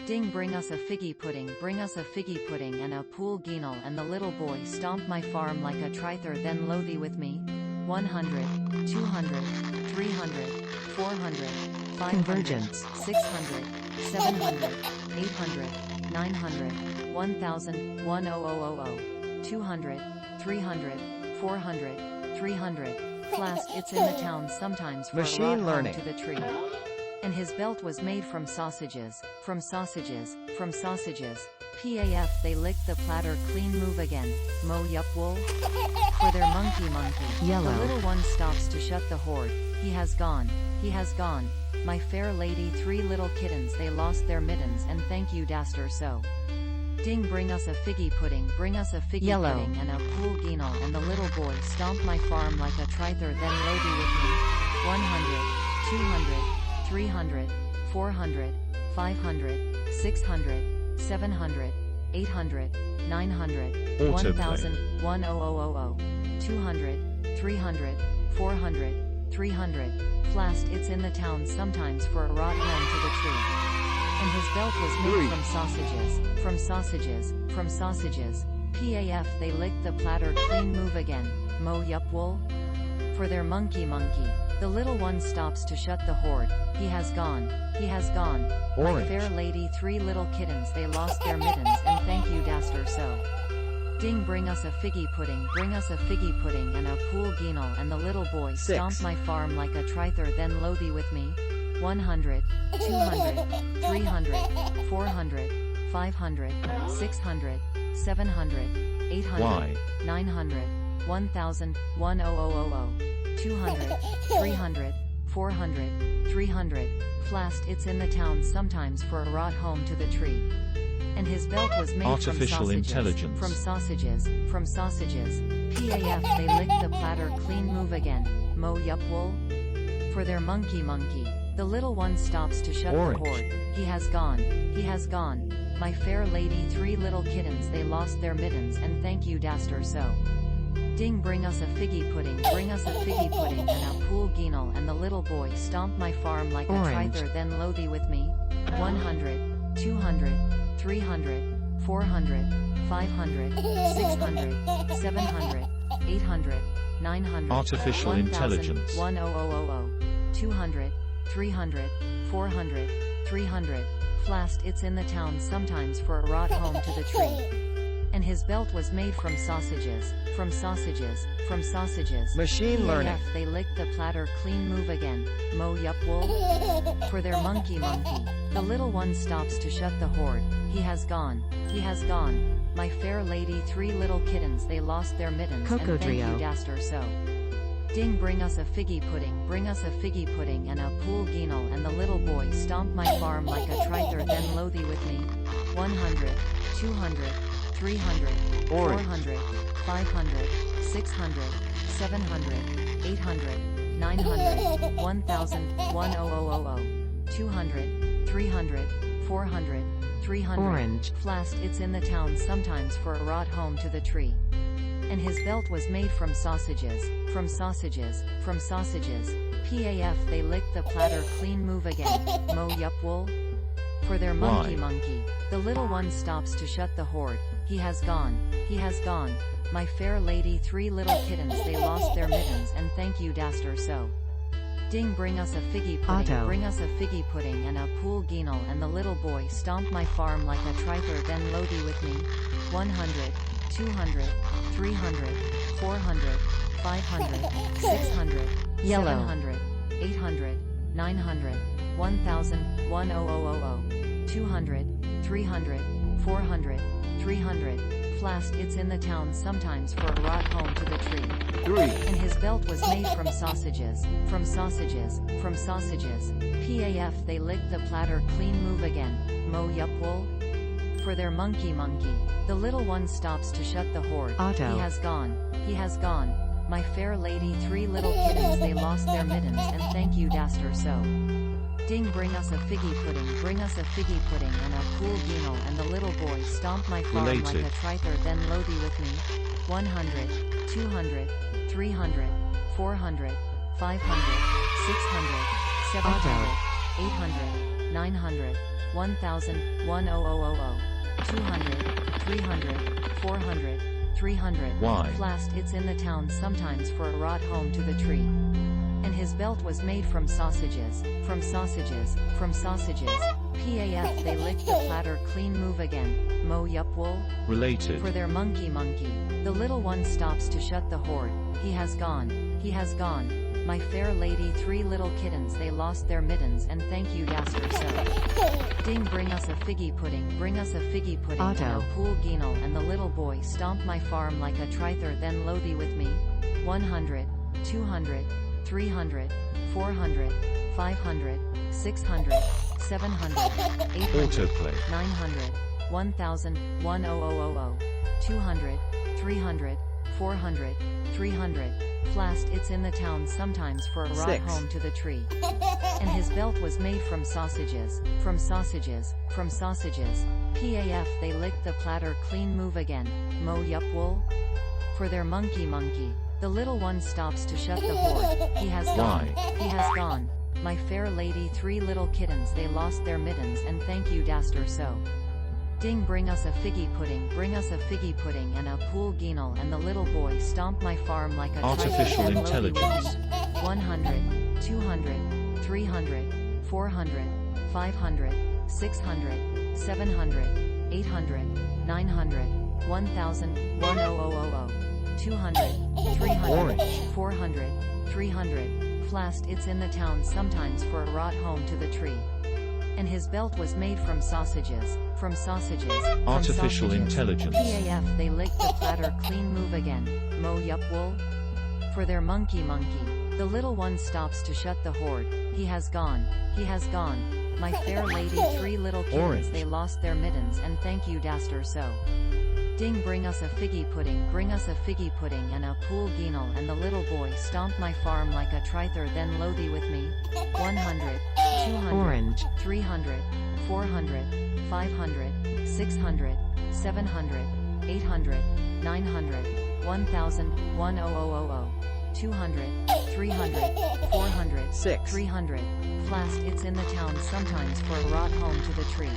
Ding, bring us a figgy pudding, bring us a figgy pudding and a pool ginal, and the little boy stomped my farm like a trither, then lo thee with me. 100, 200, 300, 400, 500, Convergence. 600, 700, 800, 900, 1000, 1000, 200, 300, 400, 300. Flask, it's in the town sometimes for Machine a rod learning. home to the tree. And his belt was made from sausages, from sausages, from sausages. Paf, they licked the platter clean, move again. Mo yup wool. For their monkey. Yellow. The little one stops to shut the hoard. He has gone. He has gone. My fair lady, 3 little kittens, they lost their mittens, and thank you daster so. Ding, bring us a figgy pudding, bring us a figgy Yellow. pudding and a pool ginal, and the little boy stomped my farm like a trither, then lodi with me. 100, 200, 300, 400, 500, 600, 700, 800, 900, Autoplay. 1000, 1000, 200, 300, 400, 300. Flask, it's in the town sometimes for a rod home to the tree. And his belt was made from sausages, from sausages, from sausages. Paf, they licked the platter clean, move again. Mo yup wool. For their monkey. The little one stops to shut the hoard. He has gone. He has gone. My Orange. fair lady, 3 little kittens, they lost their mittens, and thank you daster so. Ding, bring us a figgy pudding, bring us a figgy pudding and a pool ginal, and the little boy stomped my farm like a trither, then lo thee with me. 100, 200, 300, 400, 500, 600, 700, 800, Y. 900, 1000, 1000, 200, 300, 400, 300. Flask, it's in the town sometimes for a rod home to the tree. And his belt was made Artificial from sausages, intelligence. from sausages, from sausages. Paf, they licked the platter clean, move again. Mo yup wool. For their monkey. The little one stops to shut Orange. the hoard. He has gone. He has gone. My fair lady, 3 little kittens, they lost their mittens, and thank you daster so. Ding, bring us a figgy pudding, bring us a figgy pudding and a pool ginal, and the little boy stomped my farm like Orange. a trither, then lo thee with me. 100, 200, 300, 400, 500, 600, 700, 800, 900, Artificial 1000, intelligence. 1000, 200, 300, 400, 300. Flask, it's in the town sometimes for a rod home to the tree. And his belt was made from sausages, from sausages, from sausages. Machine learning. Paf, they licked the platter clean, move again. Mo yup wool. For their monkey. The little one stops to shut the hoard. He has gone. He has gone. My fair lady, 3 little kittens, they lost their mittens, and thank Cocodrio. you daster so. Ding, bring us a figgy pudding, bring us a figgy pudding and a pool ginal, and the little boy stomped my farm like a trither, then lo thee with me. 100, 200, 300, Orange. 400, 500, 600, 700, 800, 900, 1000, 1000, 200, 300, 400, 300. Orange. Flask, it's in the town sometimes for a rod home to the tree. And his belt was made from sausages, from sausages, from sausages. Paf, they licked the platter clean, move again. Mo yup wool. For their monkey. The little one stops to shut the hoard. He has gone. He has gone. My fair lady, 3 little kittens, they lost their mittens, and thank you daster so. Ding, bring us a figgy pudding, Auto. bring us a figgy pudding and a pool ginal, and the little boy stomped my farm like a trither, then lo thee with me. 100, 200, 300, 400, 500, 600, Yellow. 700, 800, 900, 1000, 1000, 200, 300, 400, 300. Flask, it's in the town sometimes for a rod home to the tree. 3. And his belt was made from sausages, from sausages, from sausages. Paf, they licked the platter clean, move again. Mo yup wool. For their monkey. The little one stops to shut the hoard. Auto. He has gone. He has gone. My fair lady, 3 little kittens, they lost their mittens, and thank you daster so. Ding, bring us a figgy pudding, bring us a figgy pudding and a pool ginal, and the little boy stomped my farm like Related. a trither, then lo thee with me. 100, 200, 300, 400, 500, 600, 700, 800, 900, 1000, 1000, 200, 300, 400, 300. Why? Flast it's in the town sometimes for a rot home to the tree. And his belt was made from sausages, from sausages, from sausages. PAF they lick the platter clean move again. Mo yup wool? Related. For their monkey. The little one stops to shut the hoard. He has gone. My fair lady, 3 little kittens they lost their mittens and thank you Daster so. Ding bring us a figgy pudding, Otto. and a pool geenal and the little boy stomp my farm like a trither then loathe with me. 100, 200, 300, 400, 500, 600, 700, 800, Autoplay. 900, 1000, 1000, 200, 300, 400, 300. Flast it's in the town sometimes for a rot 6. home to the tree. And his belt was made from sausages, from sausages, from sausages. PAF they lick the platter clean move again. Mo yup wool? For their monkey. The little one stops to shut the hoard. He has gone. My fair lady, 3 little kittens they lost their mittens and thank you Daster so. Ding bring us a figgy pudding and a pool geenal and the little boy stomp my farm like a Artificial trither then intelligence. 100, 200, 300, 400, 500, 600, 700, 800, 900, 1000, 1000, 200, 300, Orange. 400, 300. Flast it's in the town sometimes for a rot home to the tree. And his belt was made from sausages, from sausages, from Artificial sausages. intelligence. PAF they lick the platter clean move again. Mo yup wool? For their monkey. The little one stops to shut the hoard. He has gone. My fair lady, 3 little kittens Orange. they lost their mittens and thank you Daster so. Ding bring us a figgy pudding and a pool geenal and the little boy stomp my farm like a trither then loathe with me. 100, 200, Orange. 300, 400, 500, 600, 700, 800, 900, 1000, 1000, 200, 300, 400, 6. 300. Flast it's in the town sometimes for a rot home to the tree.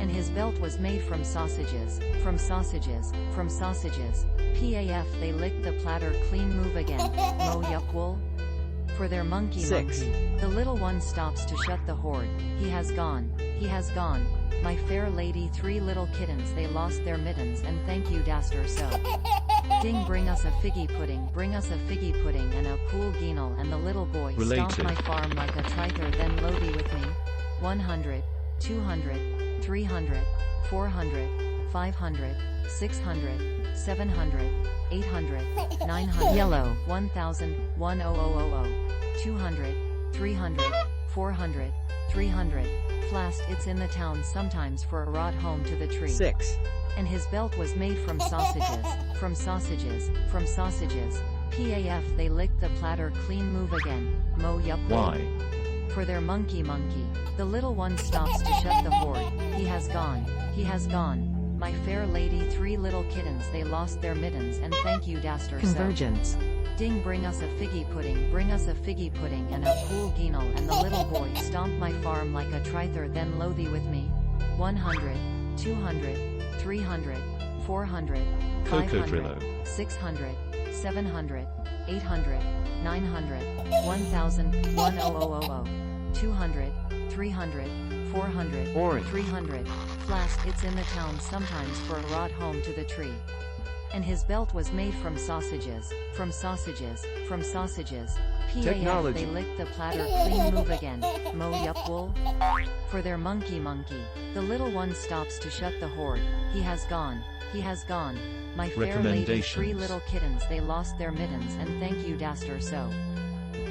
And his belt was made from sausages, from sausages, from sausages. PAF they lick the platter clean move again. Mo yup wool? For their monkey. 6. The little one stops to shut the hoard. He has gone. My fair lady, 3 little kittens they lost their mittens and thank you Daster so. Ding bring us a figgy pudding and a pool geenal and the little boy stomp Related. my farm like a trither then loathe with me. 100, 200, 300, 400, 500, 600, 700, 800, 900, Yellow. 1000, 1000, 200, 300, 400, 300. Flast it's in the town sometimes for a rot home to the tree. 6. And his belt was made from sausages, from sausages, from sausages. PAF they lick the platter clean move again. Mo yup wool? Why? For their monkey. The little one stops to shut the hoard. He has gone. My fair lady, 3 little kittens they lost their mittens and thank you Daster so. Convergence. Ding bring us a figgy pudding and a pool geenal and the little boy stomp my farm like a trither then loathe with me. 100, 200, 300, 400, Coco 500, Drillo. 600, 700, 800, 900, 1000, 1000, 200, 300, 400, Orange. 300. Flast it's in the town sometimes for a rot home to the tree. And his belt was made from sausages, from sausages, from sausages. PAF Technology. they lick the platter clean move again. Mo yup wool? For their monkey. The little one stops to shut the hoard. He has gone. My fair lady, 3 Recommendations. little kittens they lost their mittens and thank you Daster so.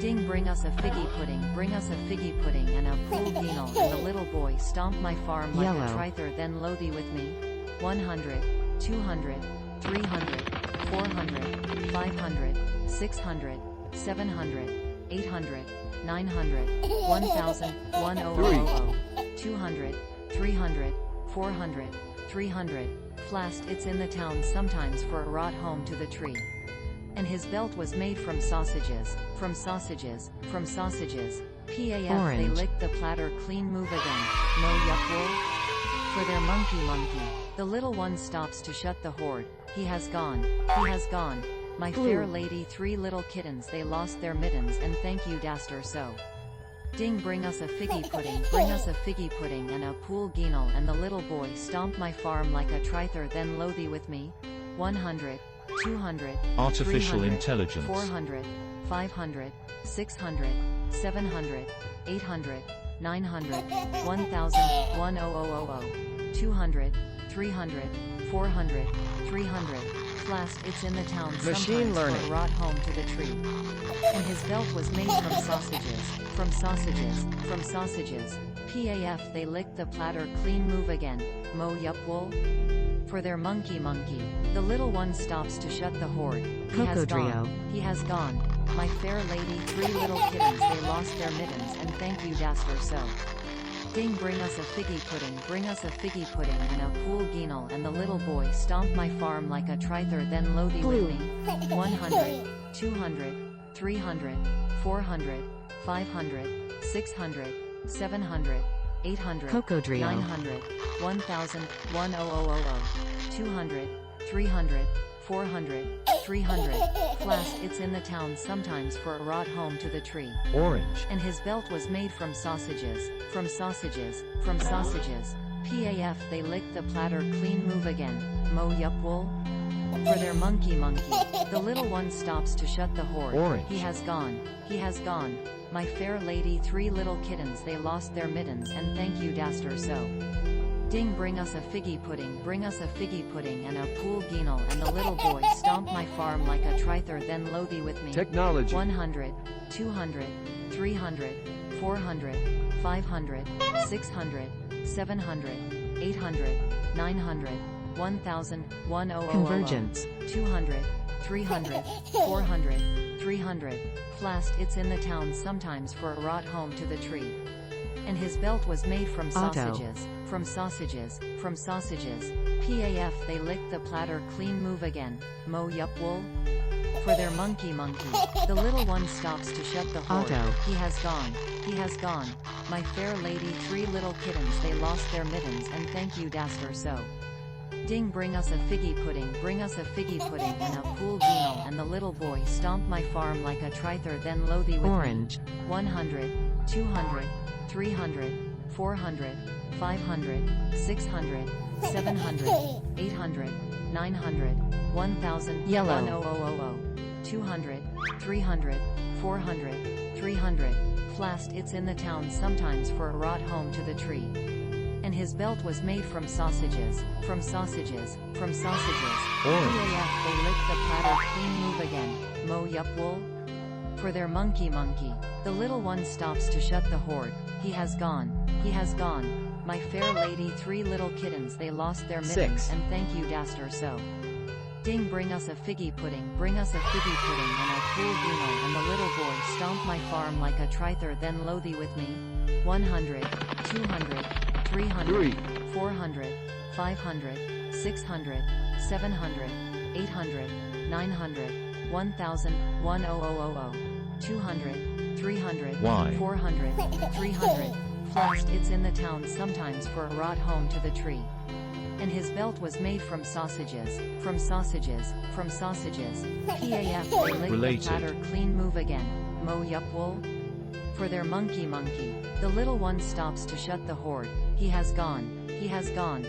Ding bring us a figgy pudding and a pool geenal and the little boy stomp my farm like Yellow. a trither then loathe with me. 100, 200, 300, 400, 500, 600, 700, 800, 900, 1000, 1000, 200, 300, 400, 300. Flast it's in the town sometimes for a rot home to the tree. And his belt was made from sausages, from sausages, from sausages. PAF Orange. they lick the platter clean move again. Mo yup wool. For their monkey. The little one stops to shut the hoard. He has gone. My Blue. fair lady, 3 little kittens they lost their mittens and thank you daster so. Ding bring us a figgy pudding and a pool geenal and the little boy stomp my farm like a trither then loathy with me. 100, 200, Artificial 300, intelligence. 400, 500, 600, 700, 800, 900, 1000, 10000, 200, 300, 400, 300. Flast it's in the town Machine sometimes learning. for rot home to the tree. And his belt was made from sausages. PAF they lick the platter clean move again. Mo yup wool. For their monkey. The little one stops to shut the hoard. He has gone. My fair lady, 3 little kittens they lost their mittens and thank you daster so. Ding bring us a figgy pudding and a pool geenal and the little boy stomp my farm like a trither then loathy with me. 100, 200, 300, 400, 500, 600, 700, 800, 900, 1000, 10000, 200, 300, 400, 300. Flast it's in the town sometimes for a rot home to the tree. Orange. And his belt was made from sausages. PAF they lick the platter clean move again. Mo yup wool. For their monkey. The little one stops to shut the hoard. Orange. He has gone. My fair lady, 3 little kittens they lost their mittens and thank you daster so. Ding bring us a figgy pudding and a pool geenal and the little boy stomp my farm like a trither then loathy with me. Technology. 100, 200, 300, 400, 500, 600, 700, 800, 900, 1000, 10000, Convergence. 200, 300, 400, 300. Flast it's in the town sometimes for a rot home to the tree. And his belt was made from sausages. PAF they lick the platter clean move again. Mo yup wool. For their monkey. The little one stops to shut the hoard. He has gone. My fair lady, 3 little kittens they lost their mittens and thank you daster so. Ding bring us a figgy pudding and a pool geenal and the little boy stomp my farm like a trither then loathy with Orange. me. 100, 200, 300, 400, 500, 600, 700, 800, 900, 1000, Yellow. 10000, 200, 300, 400, 300. Flast it's in the town sometimes for a rot home to the tree. And his belt was made from sausages. PAF they lick the platter clean move again. Mo yup wool. For their monkey. The little one stops to shut the hoard. He has gone. My fair lady, 3 little kittens they lost their mittens 6. and thank you daster so. Ding bring us a figgy pudding and a pool geenal and the little boy stomp my farm like a trither then loathy with me. 100, 200, 300, 400, 500, 600, 700, 800, 900, 1000, 10000, 200, 300, Y. 400, 300. Flast it's in the town sometimes for a rot home to the tree. And his belt was made from sausages. PAF they lick the Related. platter clean move again. Mo yup wool. For their monkey. The little one stops to shut the hoard. He has gone.